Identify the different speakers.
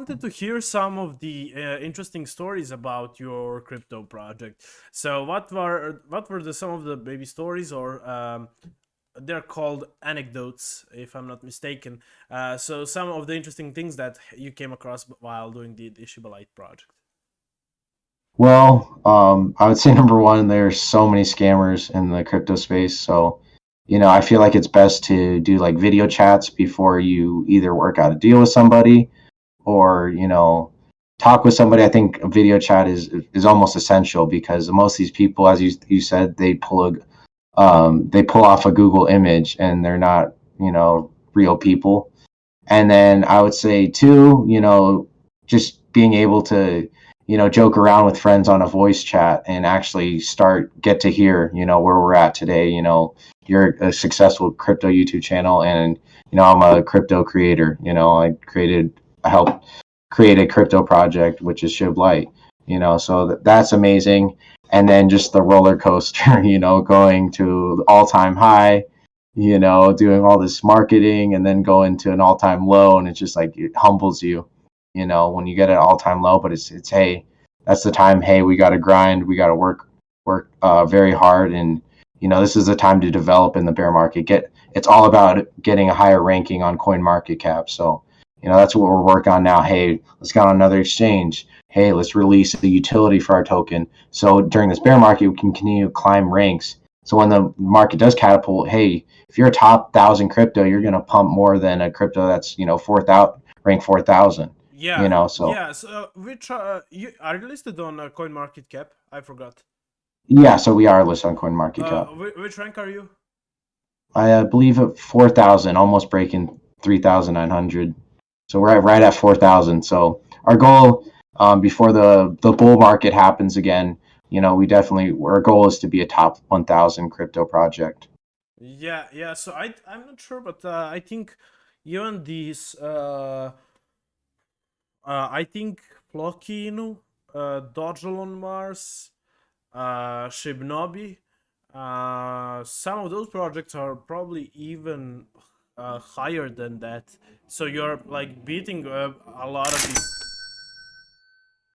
Speaker 1: wanted to hear some of the interesting stories about your crypto project. So, what were some of the maybe stories, or they're called anecdotes, if I'm not mistaken. So, some of the interesting things that you came across while doing the Shiba Lite project.
Speaker 2: Well, I would say number one, there's so many scammers in the crypto space. So, I feel like it's best to do like video chats before you either work out a deal with somebody or, talk with somebody. I think a video chat is almost essential because most of these people, as you said, they pull off a Google image and they're not, real people. And then I would say too, just being able to, joke around with friends on a voice chat and actually get to hear, where we're at today. You're a successful crypto YouTube channel, and I'm a crypto creator. I helped create a crypto project, which is Shib Light. So that's amazing. And then just the roller coaster, going to all time high, doing all this marketing and then going to an all time low. And it's just like, it humbles you, when you get an all time low, but it's, hey, that's the time. Hey, we got to grind. We got to work very hard. And, this is the time to develop in the bear market. It's all about getting a higher ranking on coin market cap. So, that's what we're working on now. Hey, let's get on another exchange. Hey, let's release the utility for our token. So during this bear market, we can continue to climb ranks. So when the market does catapult, hey, if you're a top 1,000 crypto, you're going to pump more than a crypto that's 4,000 ranked 4,000.
Speaker 1: Yeah,
Speaker 2: So
Speaker 1: yeah. So, which you are you listed on Coin Market Cap? I forgot.
Speaker 2: yeah, so we are listed on CoinMarketCap.
Speaker 1: Which rank are you?
Speaker 2: I believe at 4,000, almost breaking 3,900. So we're right at 4,000. So our goal, before the bull market happens again, we definitely our goal is to be a top 1,000 crypto project.
Speaker 1: Yeah, yeah. So I'm not sure, but I think even these I think Plokinu, Dodgel on Mars, Shibnobi, some of those projects are probably even higher than that. So you're like beating a lot of these.